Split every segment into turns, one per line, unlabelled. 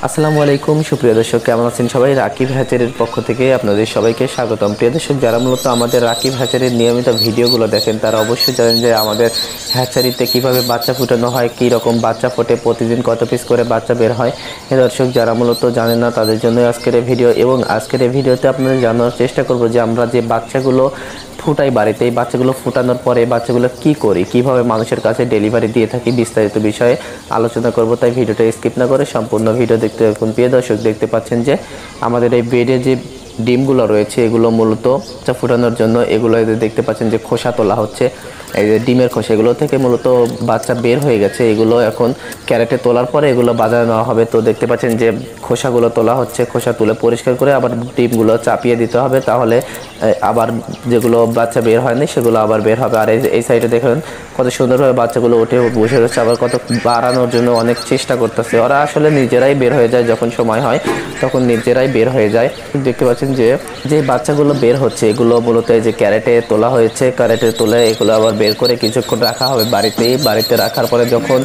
আসসালামু আলাইকুম সুপ্রিয় দর্শক, কেমন আছেন সবাই? রাকিব হ্যাচারির পক্ষ থেকে আপনাদের সবাইকে স্বাগতম। প্রিয় দর্শক, যারা মূলত আমাদের রাকিব হ্যাচারির নিয়মিত ভিডিওগুলো দেখেন তারা অবশ্যই জানেন যে আমাদের হ্যাচারিতে কিভাবে বাচ্চা ফুটানো হয়, কী রকম বাচ্চা ফোটে, প্রতিদিন কত পিস করে বাচ্চা বের হয়। দর্শক, যারা মূলত জানেন না তাদের জন্য আজকের এই ভিডিও। এবং আজকের এই ভিডিওতে আপনাদের জানার চেষ্টা করব যে আমরা যে বাচ্চাগুলো ফুটাই বাড়িতে, এই বাচ্চাগুলো ফুটানোর পরে বাচ্চাগুলো কি করি, কিভাবে মানুষের কাছে ডেলিভারি দিয়ে থাকি, বিস্তারিত বিষয়ে আলোচনা করব। তাই ভিডিওটা স্কিপ না করে সম্পূর্ণ ভিডিও দেখতে থাকুন। প্রিয় দর্শক, দেখতে পাচ্ছেন যে আমাদের এই বেডে যে ডিমগুলো রয়েছে এগুলো মূলত বাচ্চা ফুটানোর জন্য, এগুলো দেখতে পাচ্ছেন যে খোসা তোলা হচ্ছে। এই যে ডিমের খোসা, এগুলো থেকে মূলত বাচ্চা বের হয়ে গেছে। এগুলো এখন ক্যারেটে তোলার পরে এগুলো বাজারে নেওয়া হবে। তো দেখতে পাচ্ছেন যে খোসাগুলো তোলা হচ্ছে, খোসা তুলে পরিষ্কার করে আবার ডিমগুলো চাপিয়ে দিতে হবে, তাহলে আবার যেগুলো বাচ্চা বের হয়নি সেগুলো আবার বের হবে। আর এই সাইডে দেখুন কত সুন্দরভাবে বাচ্চাগুলো উঠে বসে রয়েছে, আবার কত বাড়ানোর জন্য অনেক চেষ্টা করতেছে। ওরা আসলে নিজেরাই বের হয়ে যায়, যখন সময় হয় তখন নিজেরাই বের হয়ে যায়। দেখতে পাচ্ছেন যে বাচ্চাগুলো বের হচ্ছে এগুলো মূলত এই যে ক্যারেটে তোলা হয়েছে। ক্যারেটে তুলে এগুলো আবার বের করে কিছুক্ষণ রাখা হবে বাড়িতে রাখার পরে যখন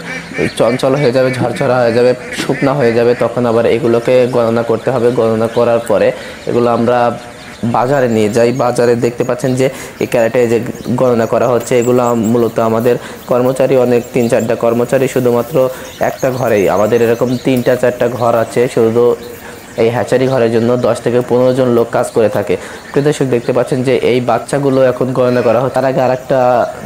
চঞ্চল হয়ে যাবে, ঝরঝরা হয়ে যাবে, শুকনা হয়ে যাবে, তখন আবার এগুলোকে গণনা করতে হবে। গণনা করার পরে এগুলো আমরা বাজারে নিয়ে যাই। বাজারে দেখতে পাচ্ছেন যে এই ক্যারেটে যে গণনা করা হচ্ছে, এগুলো মূলত আমাদের কর্মচারী অনেক, 3-4টা কর্মচারী শুধুমাত্র একটা ঘরেই। আমাদের এরকম 3-4টা ঘর আছে শুধু এই হ্যাচারি ঘরের জন্য 10 থেকে 15 জন লোক কাজ করে থাকে। প্রিয় দর্শক, দেখতে পাচ্ছেন যে এই বাচ্চাগুলো এখন গণনা করা হয়। তার আগে আরেকটা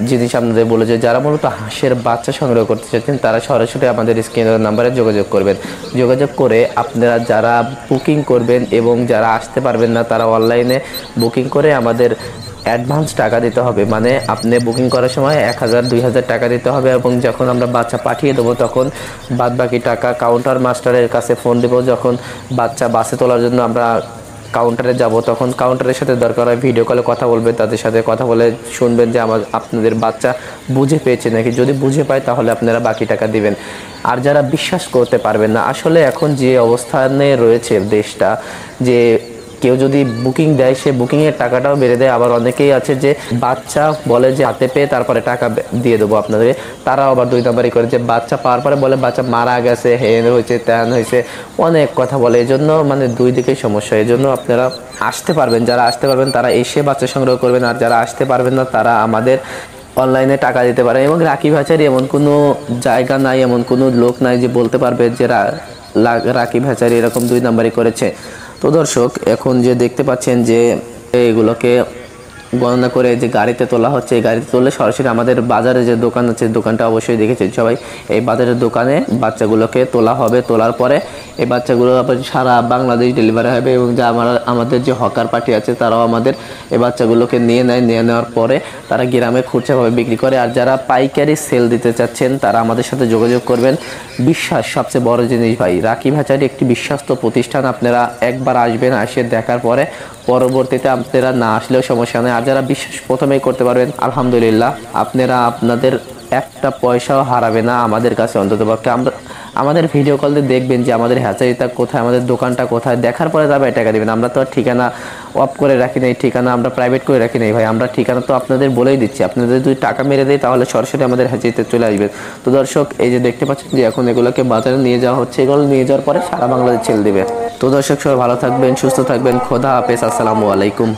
জিনিস আপনাদের বলে যে যারা মূলত হাঁসের বাচ্চা সংগ্রহ করতে চাচ্ছেন তারা সরাসরি আমাদের স্ক্রিনের নাম্বারে যোগাযোগ করবেন। যোগাযোগ করে আপনারা যারা বুকিং করবেন এবং যারা আসতে পারবেন না তারা অনলাইনে বুকিং করে আমাদের অ্যাডভান্স টাকা দিতে হবে। মানে আপনি বুকিং করার সময় 1000-2000 টাকা দিতে হবে, এবং যখন আমরা বাচ্চা পাঠিয়ে দেবো তখন বাদবাকি টাকা কাউন্টার মাস্টারের কাছে ফোন দেবো। যখন বাচ্চা বাসে তোলার জন্য আমরা কাউন্টারে যাব তখন কাউন্টারের সাথে দরকার হয় ভিডিও কলে কথা বলবেন, তাদের সাথে কথা বলে শুনবেন যে আপনাদের বাচ্চা বুঝে পেয়েছে নাকি। যদি বুঝে পায় তাহলে আপনারা বাকি টাকা দিবেন। আর যারা বিশ্বাস করতে পারবেন না, আসলে এখন যে অবস্থানে রয়েছে দেশটা, যে কেউ যদি বুকিং দেয় সে বুকিংয়ের টাকাটাও বেড়ে দেয়। আবার অনেকেই আছে যে বাচ্চা বলে যে হাতে পেয়ে তারপরে টাকা দিয়ে দেবো আপনাদের, তারাও আবার 2 নাম্বারই করে। যে বাচ্চা পাওয়ার পরে বলে বাচ্চা মারা গেছে, হেন হয়েছে, ত্যান হয়েছে, অনেক কথা বলে। এই জন্য মানে দুই দিকেই সমস্যা। এই জন্য আপনারা আসতে পারবেন, যারা আসতে পারবেন তারা এসে বাচ্চা সংগ্রহ করবেন, আর যারা আসতে পারবেন না তারা আমাদের অনলাইনে টাকা দিতে পারে। এবং রাকিব হ্যাচারি এমন কোনো জায়গা নাই, এমন কোনো লোক নাই যে বলতে পারবে যে রাকিব হ্যাচারি এরকম 2 নাম্বারই করেছে। তো দর্শক, এখন যে দেখতে পাচ্ছেন যে এগুলোকে গণনা করে যে গাড়িতে তোলা হচ্ছে, এই গাড়িতে তুললে সরাসরি আমাদের বাজারে যে দোকান আছে, দোকানটা অবশ্যই দেখেছেন সবাই, এই বাজারের দোকানে বাচ্চাগুলোকে তোলা হবে। তোলার পরে এই বাচ্চাগুলো আবার সারা বাংলাদেশ ডেলিভারি হবে। এবং যা আমাদের যে হকার পার্টি আছে তারাও আমাদের এই বাচ্চাগুলোকে নিয়ে নেয়। নিয়ে নেওয়ার পরে তারা গ্রামে খুচরাভাবে বিক্রি করে। আর যারা পাইকারি সেল দিতে চাচ্ছেন তারা আমাদের সাথে যোগাযোগ করবেন। বিশ্বাস সবচেয়ে বড় জিনিস ভাই। রাকিব হ্যাচারি একটি বিশ্বস্ত প্রতিষ্ঠান। আপনারা একবার আসবেন, এসে দেখার পরে পরবর্তীতে আপনারা না আসলেও সমস্যা নেই। আর যারা বিশ্বাস প্রথমেই করতে পারবেন, আলহামদুলিল্লাহ, আপনারা আপনাদের একটা পয়সাও হারাবে না আমাদের কাছে। অন্ততপক্ষে আমাদের ভিডিও কল দিয়ে দেখবেন যে আমাদের হ্যাচারিটা কোথায়, আমাদের দোকানটা কোথায়, দেখার পরে তবে টাকা দেবেন। আমরা তো আর ঠিকানা অফ করে রাখি নাই, ঠিকানা আমরা প্রাইভেট করে রাখি নাই ভাই। আমরা ঠিকানা তো আপনাদের বলেই দিচ্ছি। আপনাদের যদি টাকা মেরে দেয় তাহলে সরাসরি আমাদের হ্যাচারিতে চলে আসবেন। তো দর্শক, এই যে দেখতে পাচ্ছেন যে এখন এগুলোকে বাজারে নিয়ে যাওয়া হচ্ছে। এগুলো নিয়ে যাওয়ার পরে সারা বাংলাদেশ ছেড়ে দেবে। তো দর্শক, সবাই ভালো থাকবেন, সুস্থ থাকবেন। খোদা হাফেজ, আসসালামু আলাইকুম।